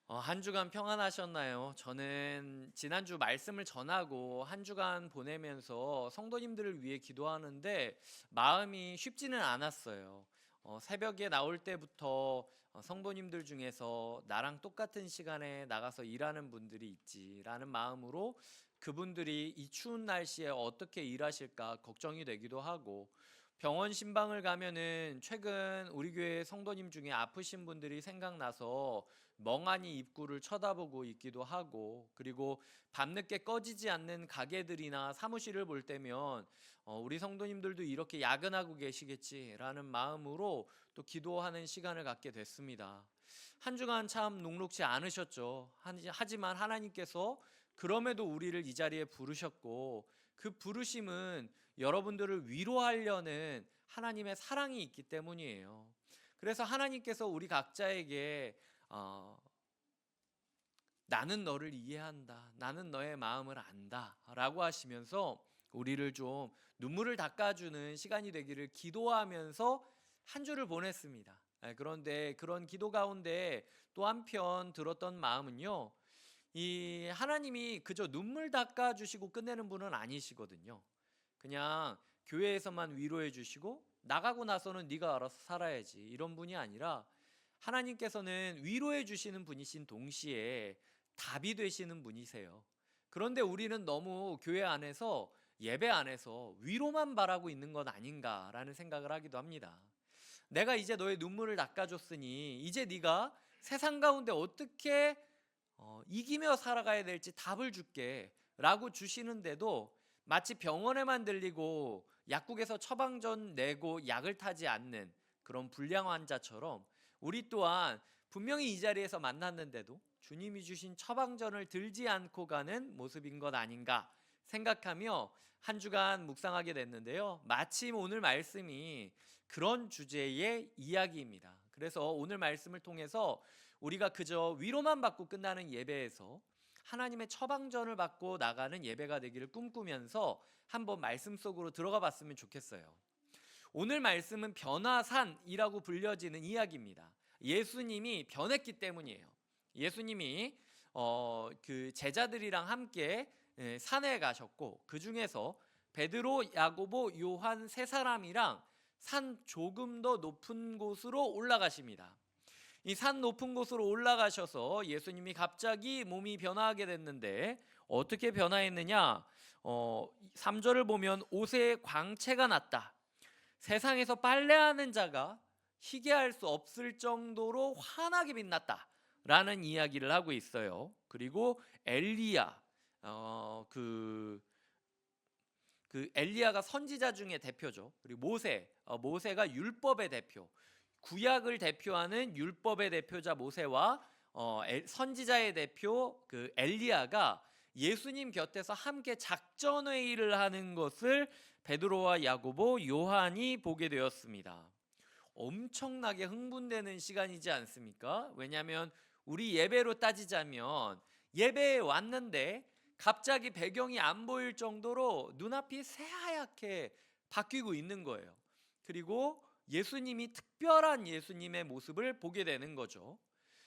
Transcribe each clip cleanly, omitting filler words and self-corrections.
한 주간 평안하셨나요? 저는 지난주 말씀을 전하고 한 주간 보내면서 성도님들을 위해 기도하는데 마음이 쉽지는 않았어요. 새벽에 나올 때부터 성도님들 중에서 나랑 똑같은 시간에 나가서 일하는 분들이 있지라는 마음으로 그분들이 이 추운 날씨에 어떻게 일하실까 걱정이 되기도 하고, 병원 신방을 가면은 최근 우리 교회 성도님 중에 아프신 분들이 생각나서 멍하니 입구를 쳐다보고 있기도 하고, 그리고 밤늦게 꺼지지 않는 가게들이나 사무실을 볼 때면 우리 성도님들도 이렇게 야근하고 계시겠지라는 마음으로 또 기도하는 시간을 갖게 됐습니다. 한 주간 참 녹록지 않으셨죠. 하지만 하나님께서 그럼에도 우리를 이 자리에 부르셨고, 그 부르심은 여러분들을 위로하려는 하나님의 사랑이 있기 때문이에요. 그래서 하나님께서 우리 각자에게 어, 나는 너를 이해한다, 나는 너의 마음을 안다 라고 하시면서 우리를 좀 눈물을 닦아주는 시간이 되기를 기도하면서 한 주를 보냈습니다. 그런데 그런 기도 가운데 또 한편 들었던 마음은요, 이 하나님이 그저 눈물 닦아주시고 끝내는 분은 아니시거든요. 그냥 교회에서만 위로해 주시고 나가고 나서는 네가 알아서 살아야지 이런 분이 아니라, 하나님께서는 위로해 주시는 분이신 동시에 답이 되시는 분이세요. 그런데 우리는 너무 교회 안에서, 예배 안에서 위로만 바라고 있는 건 아닌가라는 생각을 하기도 합니다. 내가 이제 너의 눈물을 닦아줬으니 이제 네가 세상 가운데 어떻게 이기며 살아가야 될지 답을 줄게 라고 주시는데도, 마치 병원에만 들리고 약국에서 처방전 내고 약을 타지 않는 그런 불량 환자처럼 우리 또한 분명히 이 자리에서 만났는데도 주님이 주신 처방전을 들지 않고 가는 모습인 것 아닌가 생각하며 한 주간 묵상하게 됐는데요. 마침 오늘 말씀이 그런 주제의 이야기입니다. 그래서 오늘 말씀을 통해서 우리가 그저 위로만 받고 끝나는 예배에서 하나님의 처방전을 받고 나가는 예배가 되기를 꿈꾸면서 한번 말씀 속으로 들어가 봤으면 좋겠어요. 오늘 말씀은 변화산이라고 불려지는 이야기입니다. 예수님이 변했기 때문이에요. 예수님이 그 제자들이랑 함께 산에 가셨고, 그 중에서 베드로, 야고보, 요한 세 사람이랑 산 조금 더 높은 곳으로 올라가십니다. 이 산 높은 곳으로 올라가셔서 예수님이 갑자기 몸이 변화하게 됐는데, 어떻게 변화했느냐? 3절을 보면 옷에 광채가 났다. 세상에서 빨래하는 자가 희게할 수 없을 정도로 환하게 빛났다 라는 이야기를 하고 있어요. 그리고 엘리야, 그 엘리야가 선지자 중에 대표죠. 그리고 모세가 율법의 대표, 구약을 대표하는 율법의 대표자 모세와 선지자의 대표 그 엘리야가 예수님 곁에서 함께 작전 회의를 하는 것을 베드로와 야고보, 요한이 보게 되었습니다. 엄청나게 흥분되는 시간이지 않습니까? 왜냐하면 우리 예배로 따지자면 예배에 왔는데 갑자기 배경이 안 보일 정도로 눈앞이 새하얗게 바뀌고 있는 거예요. 그리고 예수님이 특별한 예수님의 모습을 보게 되는 거죠.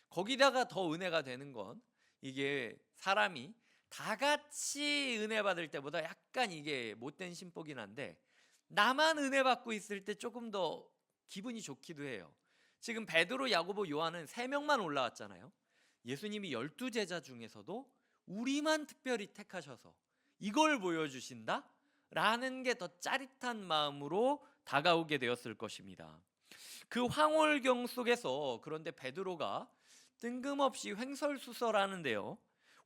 거기다가 더 은혜가 되는 건, 이게 사람이 다 같이 은혜 받을 때보다 약간 이게 못된 심보긴 한데, 나만 은혜 받고 있을 때 조금 더 기분이 좋기도 해요. 지금 베드로, 야고보, 요한은 3명만 올라왔잖아요. 예수님이 12제자 중에서도 우리만 특별히 택하셔서 이걸 보여주신다? 라는 게 더 짜릿한 마음으로 다가오게 되었을 것입니다. 그 황홀경 속에서 그런데 베드로가 뜬금없이 횡설수설하는데요.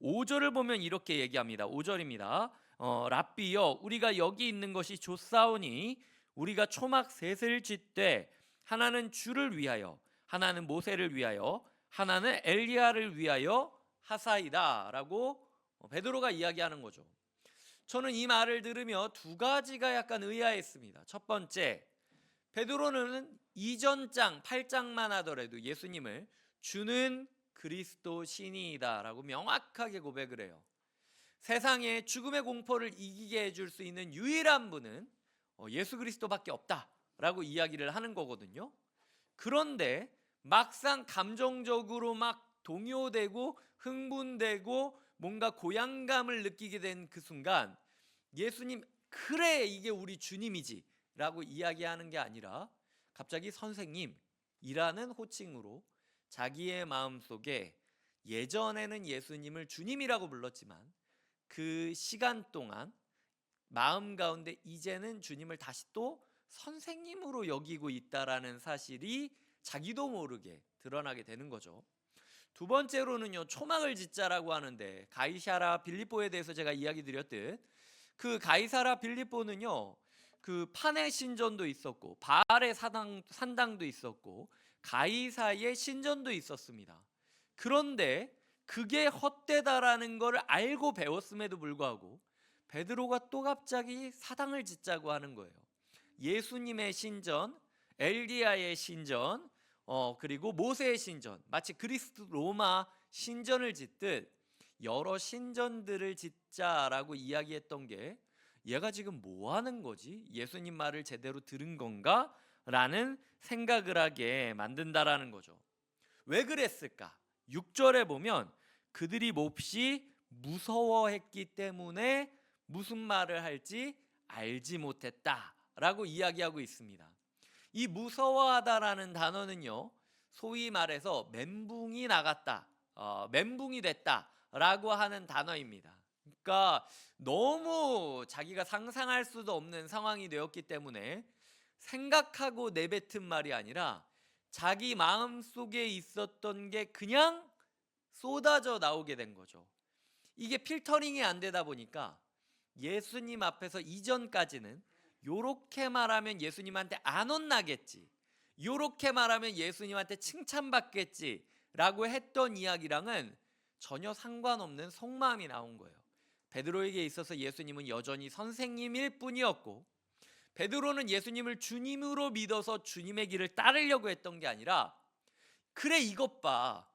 5절을 보면 이렇게 얘기합니다. 5절입니다. 랍비여, 우리가 여기 있는 것이 좋사오니 우리가 초막 셋을 짓되 하나는 주를 위하여, 하나는 모세를 위하여, 하나는 엘리야를 위하여 하사이다 라고 베드로가 이야기하는 거죠. 저는 이 말을 들으며 두 가지가 약간 의아했습니다. 첫 번째, 베드로는 이전 장 8장만 하더라도 예수님을 주는 그리스도 신이다 라고 명확하게 고백을 해요. 세상에 죽음의 공포를 이기게 해줄 수 있는 유일한 분은 예수 그리스도밖에 없다 라고 이야기를 하는 거거든요. 그런데 막상 감정적으로 막 동요되고 흥분되고 뭔가 고향감을 느끼게 된 그 순간 예수님, 그래 이게 우리 주님이지 라고 이야기하는 게 아니라 갑자기 선생님이라는 호칭으로 자기의 마음속에, 예전에는 예수님을 주님이라고 불렀지만 그 시간 동안 마음 가운데 이제는 주님을 다시 또 선생님으로 여기고 있다라는 사실이 자기도 모르게 드러나게 되는 거죠. 두 번째로는요, 초막을 짓자라고 하는데, 가이사라 빌립보에 대해서 제가 이야기 드렸듯 그 가이사라 빌립보는요, 그 판의 신전도 있었고 바알의 산당도 있었고 가이사의 신전도 있었습니다. 그런데 그게 헛되다라는 걸 알고 배웠음에도 불구하고 베드로가 또 갑자기 사당을 짓자고 하는 거예요. 예수님의 신전, 엘리야의 신전, 그리고 모세의 신전, 마치 그리스 로마 신전을 짓듯 여러 신전들을 짓자라고 이야기했던 게, 얘가 지금 뭐 하는 거지? 예수님 말을 제대로 들은 건가? 라는 생각을 하게 만든다라는 거죠. 왜 그랬을까? 6절에 보면 그들이 몹시 무서워했기 때문에 무슨 말을 할지 알지 못했다라고 이야기하고 있습니다. 이 무서워하다라는 단어는요, 소위 말해서 멘붕이 나갔다, 멘붕이 됐다라고 하는 단어입니다. 그러니까 너무 자기가 상상할 수도 없는 상황이 되었기 때문에 생각하고 내뱉은 말이 아니라 자기 마음속에 있었던 게 그냥 쏟아져 나오게 된 거죠. 이게 필터링이 안 되다 보니까 예수님 앞에서 이전까지는 요렇게 말하면 예수님한테 안 혼나겠지, 요렇게 말하면 예수님한테 칭찬받겠지 라고 했던 이야기랑은 전혀 상관없는 속마음이 나온 거예요. 베드로에게 있어서 예수님은 여전히 선생님일 뿐이었고, 베드로는 예수님을 주님으로 믿어서 주님의 길을 따르려고 했던 게 아니라, 그래 이것 봐,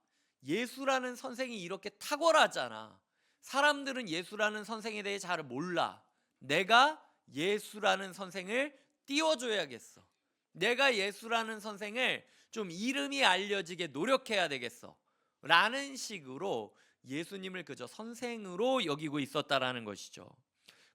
예수라는 선생이 이렇게 탁월하잖아, 사람들은 예수라는 선생에 대해 잘 몰라, 내가 예수라는 선생을 띄워줘야겠어, 내가 예수라는 선생을 좀 이름이 알려지게 노력해야 되겠어 라는 식으로 예수님을 그저 선생으로 여기고 있었다라는 것이죠.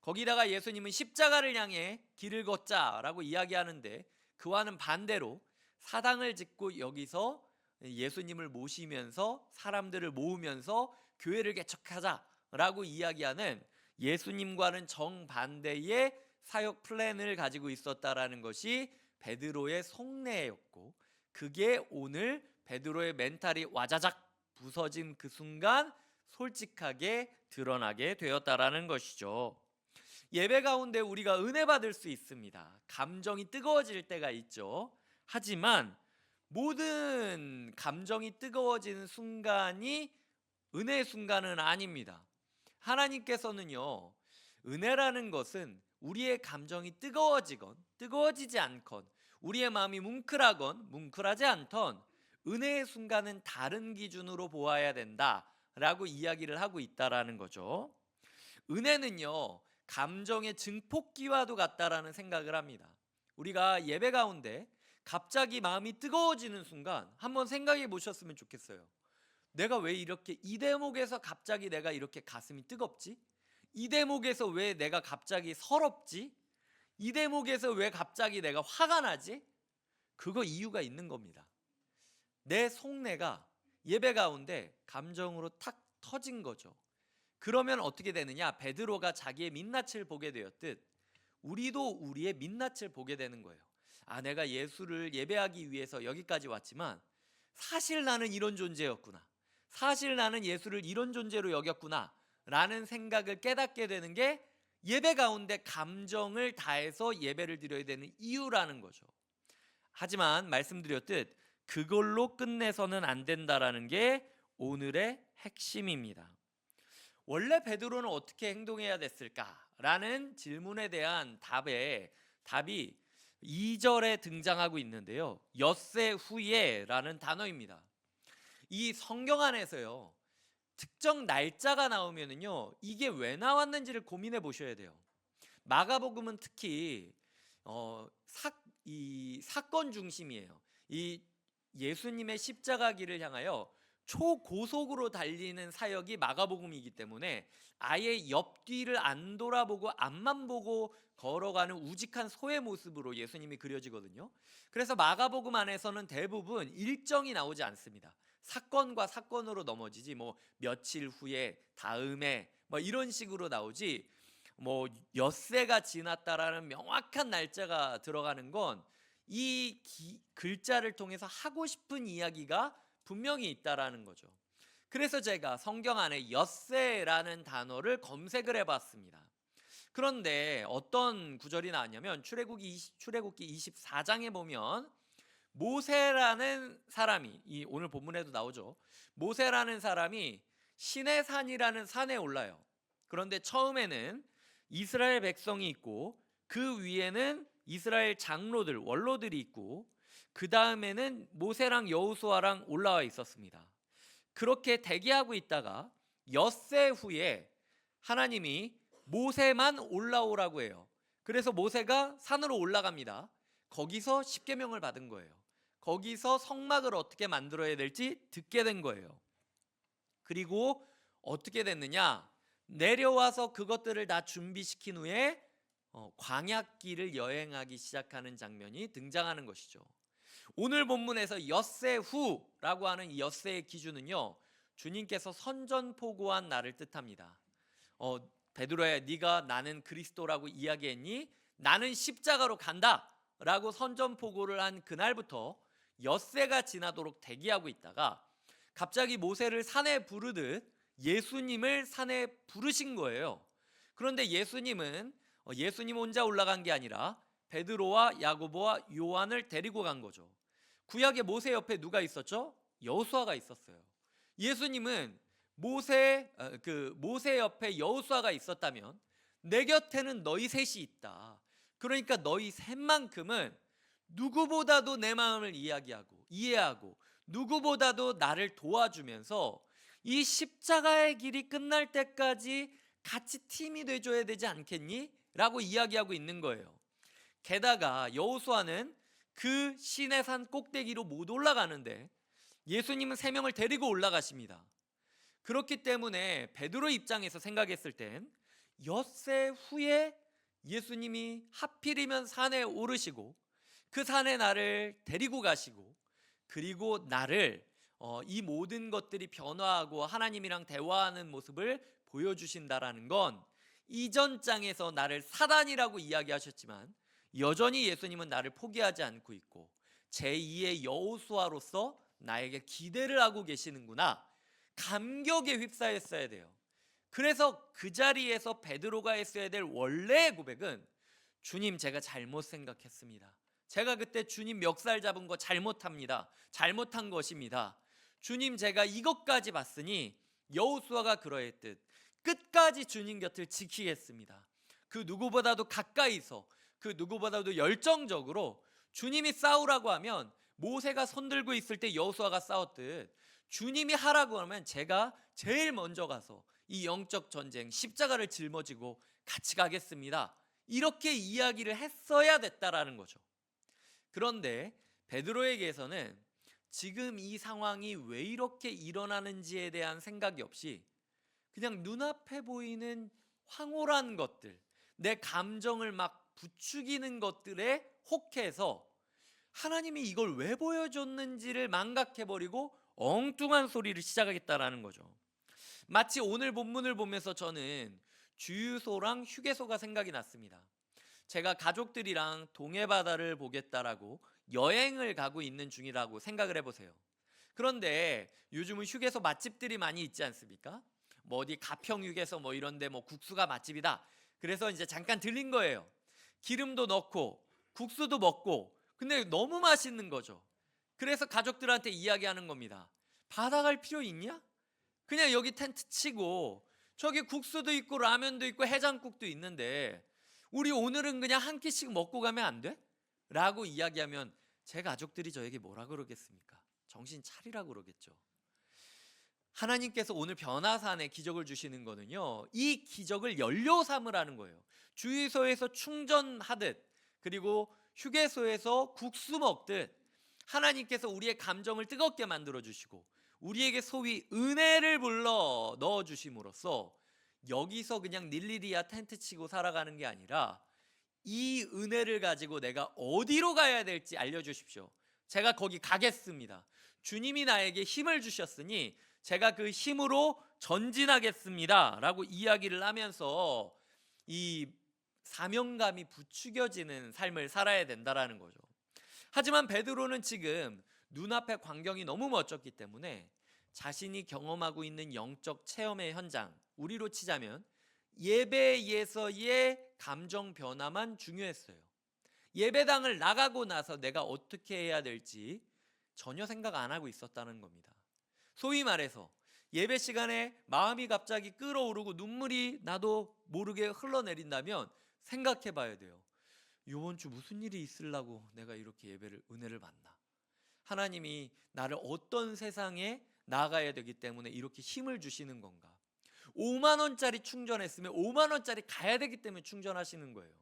거기다가 예수님은 십자가를 향해 길을 걷자라고 이야기하는데, 그와는 반대로 사당을 짓고 여기서 예수님을 모시면서 사람들을 모으면서 교회를 개척하자라고 이야기하는 예수님과는 정반대의 사역 플랜을 가지고 있었다라는 것이 베드로의 속내였고, 그게 오늘 베드로의 멘탈이 와자작 부서진 그 순간 솔직하게 드러나게 되었다라는 것이죠. 예배 가운데 우리가 은혜 받을 수 있습니다. 감정이 뜨거워질 때가 있죠. 하지만 모든 감정이 뜨거워지는 순간이 은혜의 순간은 아닙니다. 하나님께서는요, 은혜라는 것은 우리의 감정이 뜨거워지건 뜨거워지지 않건, 우리의 마음이 뭉클하건 뭉클하지 않던 은혜의 순간은 다른 기준으로 보아야 된다라고 이야기를 하고 있다라는 거죠. 은혜는요, 감정의 증폭기와도 같다라는 생각을 합니다. 우리가 예배 가운데 갑자기 마음이 뜨거워지는 순간 한번 생각해 보셨으면 좋겠어요. 내가 왜 이렇게 이 대목에서 갑자기 내가 이렇게 가슴이 뜨겁지? 이 대목에서 왜 내가 갑자기 서럽지? 이 대목에서 왜 갑자기 내가 화가 나지? 그거 이유가 있는 겁니다. 내 속내가 예배 가운데 감정으로 탁 터진 거죠. 그러면 어떻게 되느냐? 베드로가 자기의 민낯을 보게 되었듯 우리도 우리의 민낯을 보게 되는 거예요. 아, 내가 예수를 예배하기 위해서 여기까지 왔지만 사실 나는 이런 존재였구나, 사실 나는 예수를 이런 존재로 여겼구나 라는 생각을 깨닫게 되는 게 예배 가운데 감정을 다해서 예배를 드려야 되는 이유라는 거죠. 하지만 말씀드렸듯 그걸로 끝내서는 안 된다라는 게 오늘의 핵심입니다. 원래 베드로는 어떻게 행동해야 됐을까라는 질문에 대한 답이 2절에 등장하고 있는데요, 엿새 후에라는 단어입니다. 이 성경 안에서요, 특정 날짜가 나오면은요, 이게 왜 나왔는지를 고민해 보셔야 돼요. 마가복음은 특히 이 사건 중심이에요. 이 예수님의 십자가 길을 향하여 초고속으로 달리는 사역이 마가복음이기 때문에 아예 옆뒤를 안 돌아보고 앞만 보고 걸어가는 우직한 소의 모습으로 예수님이 그려지거든요. 그래서 마가복음 안에서는 대부분 일정이 나오지 않습니다. 사건과 사건으로 넘어지지, 뭐 며칠 후에, 다음에, 뭐 이런 식으로 나오지, 뭐 엿새가 지났다라는 명확한 날짜가 들어가는 건 이 글자를 통해서 하고 싶은 이야기가 분명히 있다라는 거죠. 그래서 제가 성경 안에 엿새라는 단어를 검색을 해봤습니다. 그런데 어떤 구절이 나왔냐면 출애굽기 24장에 보면 모세라는 사람이, 이 오늘 본문에도 나오죠. 모세라는 사람이 시내산이라는 산에 올라요. 그런데 처음에는 이스라엘 백성이 있고 그 위에는 이스라엘 장로들, 원로들이 있고 그 다음에는 모세랑 여호수아랑 올라와 있었습니다. 그렇게 대기하고 있다가 엿새 후에 하나님이 모세만 올라오라고 해요. 그래서 모세가 산으로 올라갑니다. 거기서 십계명을 받은 거예요. 거기서 성막을 어떻게 만들어야 될지 듣게 된 거예요. 그리고 어떻게 됐느냐? 내려와서 그것들을 다 준비시킨 후에 광야길을 여행하기 시작하는 장면이 등장하는 것이죠. 오늘 본문에서 엿새 후라고 하는 이 엿새의 기준은요, 주님께서 선전포고한 날을 뜻합니다. 베드로야, 네가 나는 그리스도라고 이야기했니? 나는 십자가로 간다 라고 선전포고를 한 그날부터 엿새가 지나도록 대기하고 있다가 갑자기 모세를 산에 부르듯 예수님을 산에 부르신 거예요. 그런데 예수님 혼자 올라간 게 아니라 베드로와 야고보와 요한을 데리고 간 거죠. 구약의 모세 옆에 누가 있었죠? 여호수아가 있었어요. 예수님은 모세 옆에 여호수아가 있었다면 내 곁에는 너희 셋이 있다. 그러니까 너희 셋만큼은 누구보다도 내 마음을 이해하고 누구보다도 나를 도와주면서 이 십자가의 길이 끝날 때까지 같이 팀이 돼줘야 되지 않겠니? 라고 이야기하고 있는 거예요. 게다가 여호수아는 그 시내산 꼭대기로 못 올라가는데 예수님은 3명을 데리고 올라가십니다. 그렇기 때문에 베드로 입장에서 생각했을 땐 엿새 후에 예수님이 하필이면 산에 오르시고 그 산에 나를 데리고 가시고 그리고 나를 이 모든 것들이 변화하고 하나님이랑 대화하는 모습을 보여주신다라는 건 이전 장에서 나를 사단이라고 이야기하셨지만 여전히 예수님은 나를 포기하지 않고 있고 제2의 여호수아로서 나에게 기대를 하고 계시는구나, 감격에 휩싸였어야 돼요. 그래서 그 자리에서 베드로가 했어야 될 원래의 고백은, 주님, 제가 잘못 생각했습니다. 제가 그때 주님 멱살 잡은 거 잘못합니다. 잘못한 것입니다. 주님, 제가 이것까지 봤으니 여호수아가 그러했듯 끝까지 주님 곁을 지키겠습니다. 그 누구보다도 가까이서, 그 누구보다도 열정적으로 주님이 싸우라고 하면 모세가 손들고 있을 때 여호수아가 싸웠듯 주님이 하라고 하면 제가 제일 먼저 가서 이 영적 전쟁, 십자가를 짊어지고 같이 가겠습니다. 이렇게 이야기를 했어야 됐다라는 거죠. 그런데 베드로에게서는 지금 이 상황이 왜 이렇게 일어나는지에 대한 생각이 없이 그냥 눈앞에 보이는 황홀한 것들, 내 감정을 막 부추기는 것들에 혹해서 하나님이 이걸 왜 보여줬는지를 망각해버리고 엉뚱한 소리를 시작하겠다라는 거죠. 마치 오늘 본문을 보면서 저는 주유소랑 휴게소가 생각이 났습니다. 제가 가족들이랑 동해바다를 보겠다라고 여행을 가고 있는 중이라고 생각을 해보세요. 그런데 요즘은 휴게소 맛집들이 많이 있지 않습니까? 뭐 어디 가평 휴게소 뭐 이런데 뭐 국수가 맛집이다. 그래서 이제 잠깐 들린 거예요. 기름도 넣고 국수도 먹고, 근데 너무 맛있는 거죠. 그래서 가족들한테 이야기하는 겁니다. 바다 갈 필요 있냐? 그냥 여기 텐트 치고 저기 국수도 있고 라면도 있고 해장국도 있는데 우리 오늘은 그냥 한 끼씩 먹고 가면 안 돼? 라고 이야기하면 제 가족들이 저에게 뭐라 그러겠습니까? 정신 차리라고 그러겠죠. 하나님께서 오늘 변화산에 기적을 주시는 거는요, 이 기적을 연료 삼으라는 거예요. 주유소에서 충전하듯, 그리고 휴게소에서 국수 먹듯 하나님께서 우리의 감정을 뜨겁게 만들어 주시고 우리에게 소위 은혜를 불러 넣어 주심으로써 여기서 그냥 닐리리야 텐트 치고 살아가는 게 아니라 이 은혜를 가지고 내가 어디로 가야 될지 알려주십시오. 제가 거기 가겠습니다. 주님이 나에게 힘을 주셨으니 제가 그 힘으로 전진하겠습니다 라고 이야기를 하면서 이 사명감이 부추겨지는 삶을 살아야 된다라는 거죠. 하지만 베드로는 지금 눈앞의 광경이 너무 멋졌기 때문에 자신이 경험하고 있는 영적 체험의 현장, 우리로 치자면 예배에서의 감정 변화만 중요했어요. 예배당을 나가고 나서 내가 어떻게 해야 될지 전혀 생각 안 하고 있었다는 겁니다. 소위 말해서 예배 시간에 마음이 갑자기 끓어오르고 눈물이 나도 모르게 흘러내린다면 생각해 봐야 돼요. 이번 주 무슨 일이 있으려고 내가 이렇게 은혜를 받나? 하나님이 나를 어떤 세상에 나가야 되기 때문에 이렇게 힘을 주시는 건가? 5만 원짜리 충전했으면 5만 원짜리 가야 되기 때문에 충전하시는 거예요.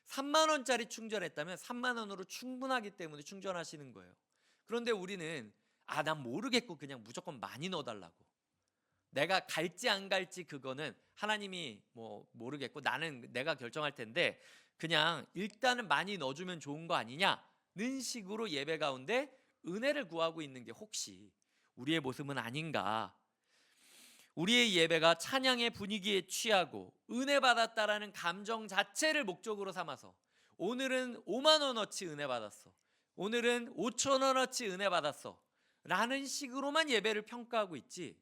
3만 원짜리 충전했다면 3만 원으로 충분하기 때문에 충전하시는 거예요. 그런데 우리는 난 모르겠고 그냥 무조건 많이 넣어달라고. 내가 갈지 안 갈지 그거는 하나님이 모르겠고 나는 내가 결정할 텐데 그냥 일단은 많이 넣어주면 좋은 거 아니냐는 식으로 예배 가운데 은혜를 구하고 있는 게 혹시 우리의 모습은 아닌가? 우리의 예배가 찬양의 분위기에 취하고 은혜 받았다라는 감정 자체를 목적으로 삼아서 오늘은 5만 원어치 은혜 받았어, 오늘은 5천 원어치 은혜 받았어 라는 식으로만 예배를 평가하고 있지,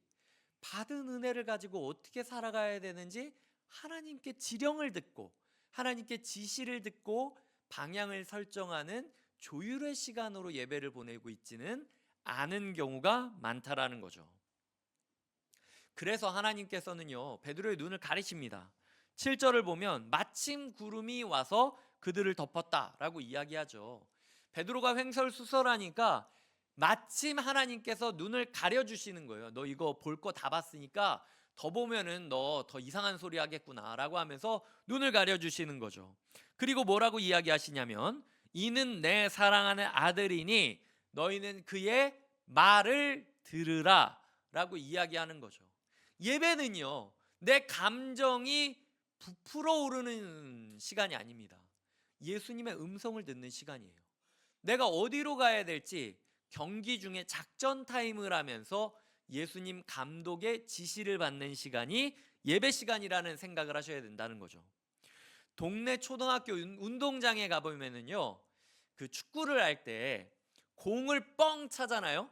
받은 은혜를 가지고 어떻게 살아가야 되는지 하나님께 지령을 듣고 하나님께 지시를 듣고 방향을 설정하는 조율의 시간으로 예배를 보내고 있지는 않은 경우가 많다라는 거죠. 그래서 하나님께서는요 베드로의 눈을 가리십니다. 7절을 보면 마침 구름이 와서 그들을 덮었다라고 이야기하죠. 베드로가 횡설수설하니까 마침 하나님께서 눈을 가려주시는 거예요. 너 이거 볼 거 다 봤으니까 더 보면은 너 더 이상한 소리 하겠구나 라고 하면서 눈을 가려주시는 거죠. 그리고 뭐라고 이야기하시냐면 이는 내 사랑하는 아들이니 너희는 그의 말을 들으라 라고 이야기하는 거죠. 예배는요 내 감정이 부풀어 오르는 시간이 아닙니다. 예수님의 음성을 듣는 시간이에요. 내가 어디로 가야 될지 경기 중에 작전 타임을 하면서 예수님 감독의 지시를 받는 시간이 예배 시간이라는 생각을 하셔야 된다는 거죠. 동네 초등학교 운동장에 가보면은요 그 축구를 할 때 공을 뻥 차잖아요.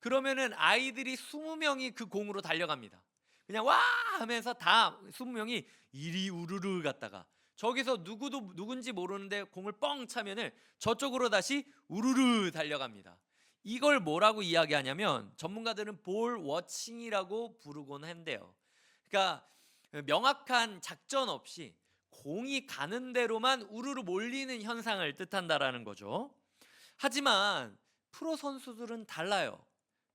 그러면은 아이들이 20명이 그 공으로 달려갑니다. 그냥 와 하면서 다 20명이 이리 우르르 갔다가 저기서 누구도 누군지 모르는데 공을 뻥 차면은 저쪽으로 다시 우르르 달려갑니다. 이걸 뭐라고 이야기하냐면 전문가들은 볼 워칭이라고 부르곤 한대요. 그러니까 명확한 작전 없이 공이 가는 대로만 우르르 몰리는 현상을 뜻한다라는 거죠. 하지만 프로 선수들은 달라요.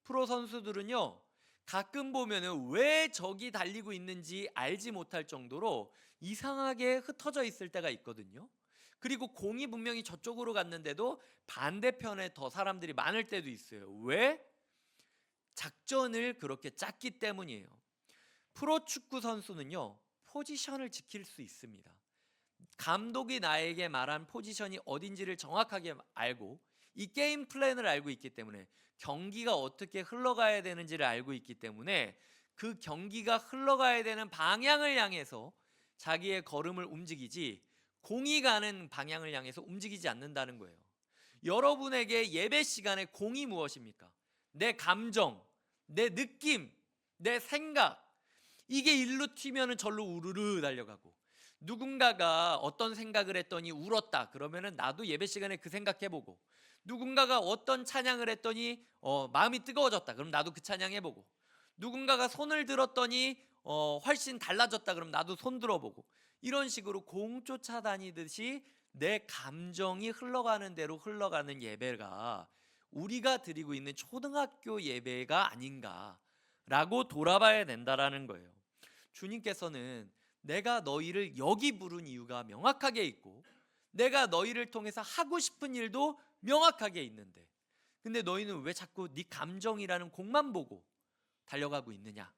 프로 선수들은요 가끔 보면은 왜 저기 달리고 있는지 알지 못할 정도로 이상하게 흩어져 있을 때가 있거든요. 그리고 공이 분명히 저쪽으로 갔는데도 반대편에 더 사람들이 많을 때도 있어요. 왜? 작전을 그렇게 짰기 때문이에요. 프로 축구 선수는요 포지션을 지킬 수 있습니다. 감독이 나에게 말한 포지션이 어딘지를 정확하게 알고 이 게임 플랜을 알고 있기 때문에 경기가 어떻게 흘러가야 되는지를 알고 있기 때문에 그 경기가 흘러가야 되는 방향을 향해서 자기의 걸음을 움직이지 공이 가는 방향을 향해서 움직이지 않는다는 거예요. 여러분에게 예배 시간에 공이 무엇입니까? 내 감정, 내 느낌, 내 생각, 이게 일로 튀면은 절로 우르르 달려가고, 누군가가 어떤 생각을 했더니 울었다 그러면은 나도 예배 시간에 그 생각해보고, 누군가가 어떤 찬양을 했더니 마음이 뜨거워졌다 그럼 나도 그 찬양해보고, 누군가가 손을 들었더니 훨씬 달라졌다 그럼 나도 손 들어보고, 이런 식으로 공 쫓아다니듯이 내 감정이 흘러가는 대로 흘러가는 예배가 우리가 드리고 있는 초등학교 예배가 아닌가라고 돌아봐야 된다라는 거예요. 주님께서는 내가 너희를 여기 부른 이유가 명확하게 있고 내가 너희를 통해서 하고 싶은 일도 명확하게 있는데 근데 너희는 왜 자꾸 네 감정이라는 공만 보고 달려가고 있느냐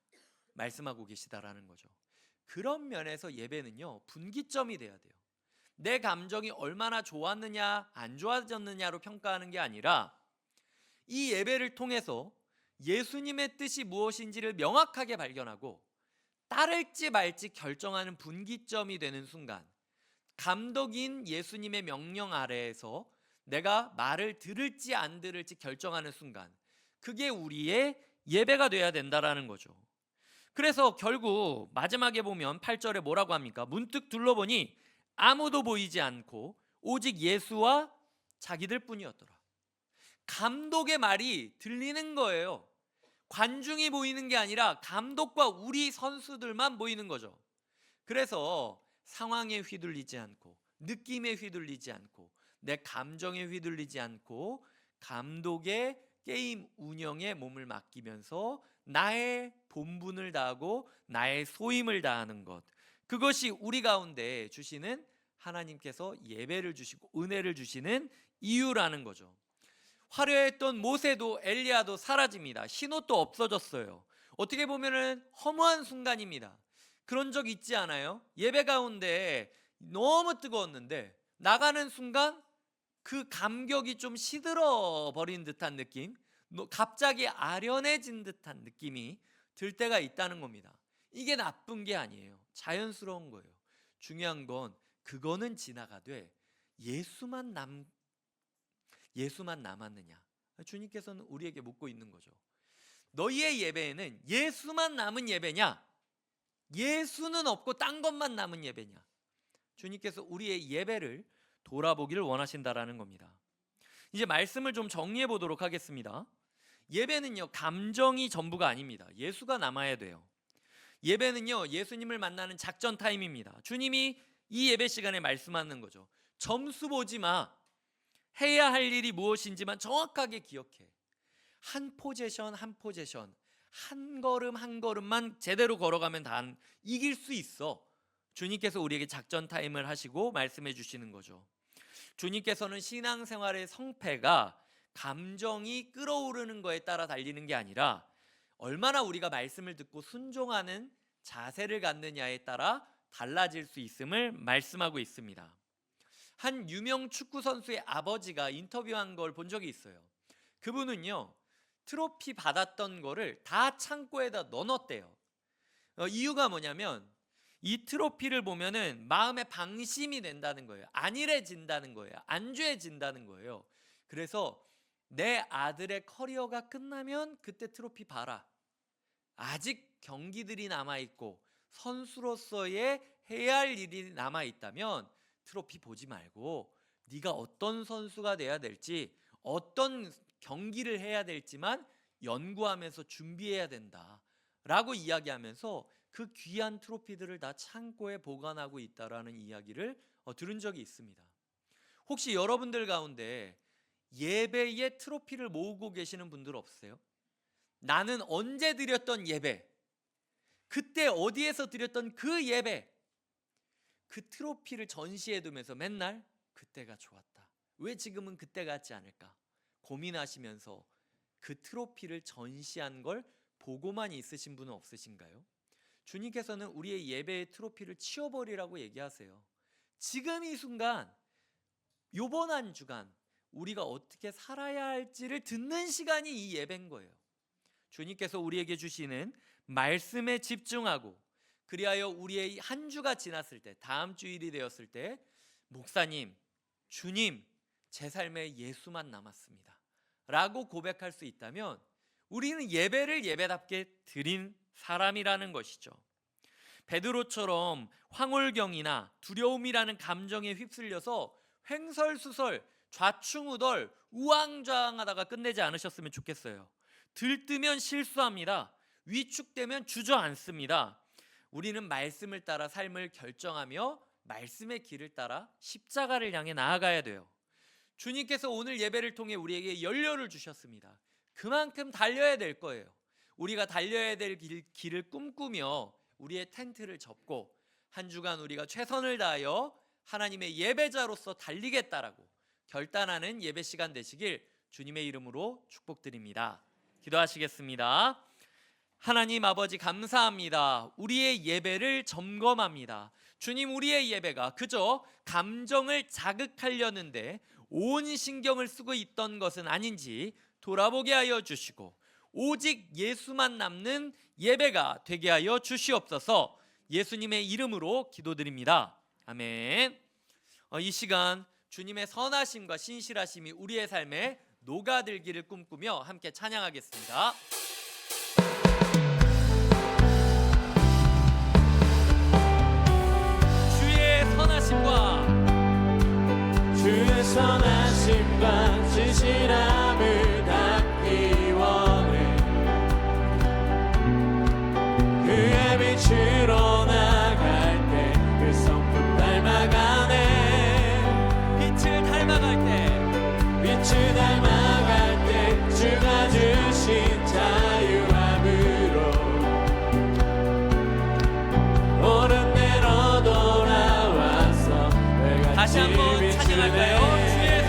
말씀하고 계시다라는 거죠. 그런 면에서 예배는요, 분기점이 돼야 돼요. 내 감정이 얼마나 좋았느냐 안 좋아졌느냐로 평가하는 게 아니라 이 예배를 통해서 예수님의 뜻이 무엇인지를 명확하게 발견하고 따를지 말지 결정하는 분기점이 되는 순간, 감독인 예수님의 명령 아래에서 내가 말을 들을지 안 들을지 결정하는 순간, 그게 우리의 예배가 돼야 된다라는 거죠. 그래서 결국 마지막에 보면 8절에 뭐라고 합니까? 문득 둘러보니 아무도 보이지 않고 오직 예수와 자기들 뿐이었더라. 감독의 말이 들리는 거예요. 관중이 보이는 게 아니라 감독과 우리 선수들만 보이는 거죠. 그래서 상황에 휘둘리지 않고 느낌에 휘둘리지 않고 내 감정에 휘둘리지 않고 감독의 게임 운영에 몸을 맡기면서 나의 본분을 다하고 나의 소임을 다하는 것, 그것이 우리 가운데 주시는 하나님께서 예배를 주시고 은혜를 주시는 이유라는 거죠. 화려했던 모세도 엘리야도 사라집니다. 신옷도 없어졌어요. 어떻게 보면은 허무한 순간입니다. 그런 적 있지 않아요? 예배 가운데 너무 뜨거웠는데 나가는 순간 그 감격이 좀 시들어 버린 듯한 느낌, 갑자기 아련해진 듯한 느낌이 들 때가 있다는 겁니다. 이게 나쁜 게 아니에요. 자연스러운 거예요. 중요한 건 그거는 지나가되 예수만 남았느냐? 주님께서는 우리에게 묻고 있는 거죠. 너희의 예배에는 예수만 남은 예배냐? 예수는 없고 딴 것만 남은 예배냐? 주님께서 우리의 예배를 돌아보기를 원하신다라는 겁니다. 이제 말씀을 좀 정리해 보도록 하겠습니다. 예배는요, 감정이 전부가 아닙니다. 예수가 남아야 돼요. 예배는요, 예수님을 만나는 작전 타임입니다. 주님이 이 예배 시간에 말씀하는 거죠. 점수 보지 마. 해야 할 일이 무엇인지만 정확하게 기억해. 한 포제션 한 포제션, 한 걸음 한 걸음만 제대로 걸어가면 다 이길 수 있어. 주님께서 우리에게 작전 타임을 하시고 말씀해 주시는 거죠. 주님께서는 신앙생활의 성패가 감정이 끓어오르는 거에 따라 달리는 게 아니라 얼마나 우리가 말씀을 듣고 순종하는 자세를 갖느냐에 따라 달라질 수 있음을 말씀하고 있습니다. 한 유명 축구 선수의 아버지가 인터뷰한 걸 본 적이 있어요. 그분은요, 트로피 받았던 거를 다 창고에다 넣어놨대요. 이유가 뭐냐면 이 트로피를 보면은 마음에 방심이 된다는 거예요. 안일해진다는 거예요. 안주해진다는 거예요. 그래서 내 아들의 커리어가 끝나면 그때 트로피 봐라. 아직 경기들이 남아있고 선수로서의 해야 할 일이 남아있다면 트로피 보지 말고 네가 어떤 선수가 돼야 될지, 어떤 경기를 해야 될지만 연구하면서 준비해야 된다 라고 이야기하면서 그 귀한 트로피들을 다 창고에 보관하고 있다라는 이야기를 들은 적이 있습니다. 혹시 여러분들 가운데 예배에 트로피를 모으고 계시는 분들 없으세요? 나는 언제 드렸던 예배, 그때 어디에서 드렸던 그 예배, 그 트로피를 전시해 두면서 맨날 그때가 좋았다, 왜 지금은 그때 같지 않을까 고민하시면서 그 트로피를 전시한 걸 보고만 있으신 분은 없으신가요? 주님께서는 우리의 예배의 트로피를 치워버리라고 얘기하세요. 지금 이 순간, 요번 한 주간 우리가 어떻게 살아야 할지를 듣는 시간이 이 예배인 거예요. 주님께서 우리에게 주시는 말씀에 집중하고, 그리하여 우리의 한 주가 지났을 때, 다음 주일이 되었을 때 목사님, 주님, 제 삶에 예수만 남았습니다 라고 고백할 수 있다면 우리는 예배를 예배답게 드린 사람이라는 것이죠. 베드로처럼 황홀경이나 두려움이라는 감정에 휩쓸려서 횡설수설, 좌충우돌, 우왕좌왕하다가 끝내지 않으셨으면 좋겠어요. 들뜨면 실수합니다. 위축되면 주저앉습니다. 우리는 말씀을 따라 삶을 결정하며 말씀의 길을 따라 십자가를 향해 나아가야 돼요. 주님께서 오늘 예배를 통해 우리에게 연료를 주셨습니다. 그만큼 달려야 될 거예요. 우리가 달려야 될 길을 꿈꾸며 우리의 텐트를 접고 한 주간 우리가 최선을 다하여 하나님의 예배자로서 달리겠다라고 결단하는 예배 시간 되시길 주님의 이름으로 축복드립니다. 기도하시겠습니다. 하나님 아버지 감사합니다. 우리의 예배를 점검합니다. 주님, 우리의 예배가 그저 감정을 자극하려는데 온 신경을 쓰고 있던 것은 아닌지 돌아보게 하여 주시고 오직 예수만 남는 예배가 되게 하여 주시옵소서. 예수님의 이름으로 기도드립니다. 아멘. 이 시간 주님의 선하심과 신실하심이 우리의 삶에 녹아들기를 꿈꾸며 함께 찬양하겠습니다. 주의 선하심과 진실함을 닿기 원해. 그의 빛으로 나갈 때 그 성품 닮아가네. 빛을 닮아갈 때 주가 주신 자유함으로 옳은 대로 돌아와서 다시 한번 찬양할까요? 주의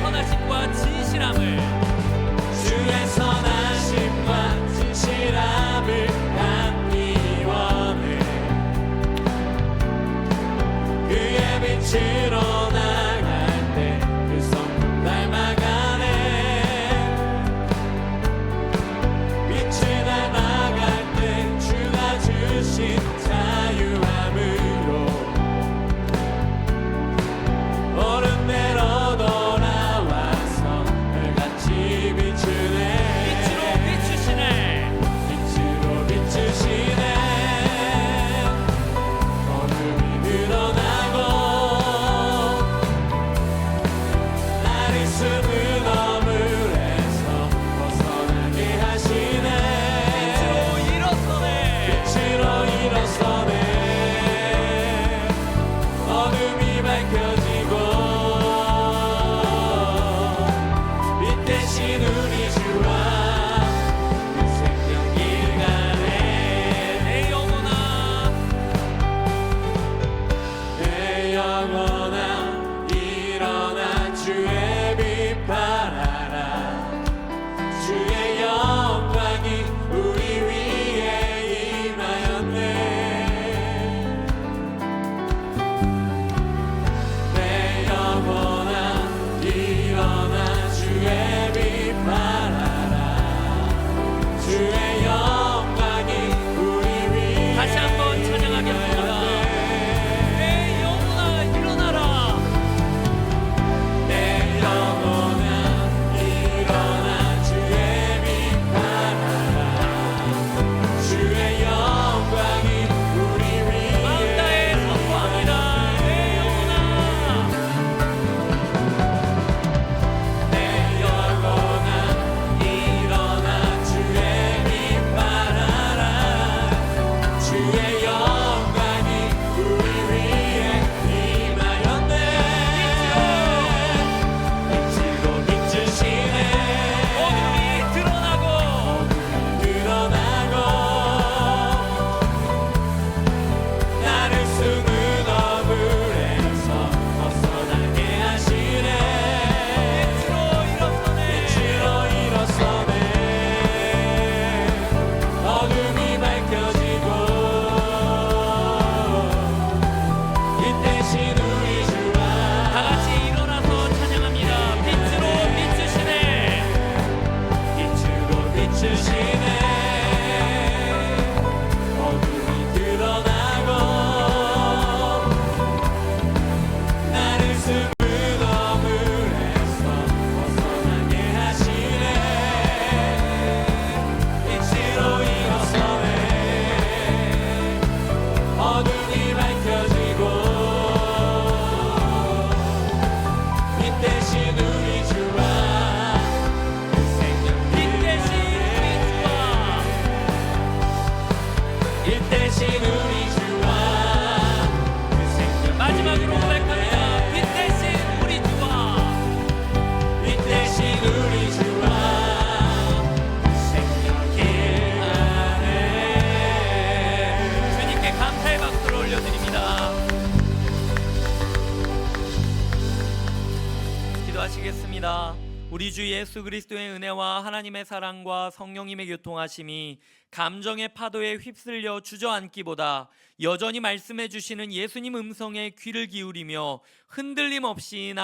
우리 주 예수 그리스도의 은혜와 하나님의 사랑과 성령님의 교통하심이 감정의 파도에 휩쓸려 주저앉기보다 여전히 말씀해 주시는 예수님 음성에 귀를 기울이며 흔들림 없이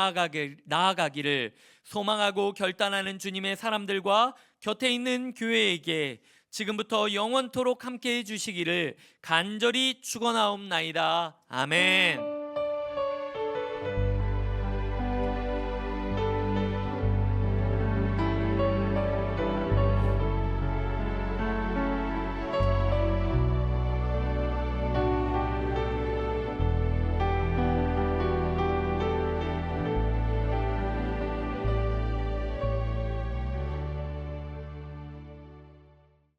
나아가기를 소망하고 결단하는 주님의 사람들과 곁에 있는 교회에게 지금부터 영원토록 함께해 주시기를 간절히 축원하옵나이다. 아멘.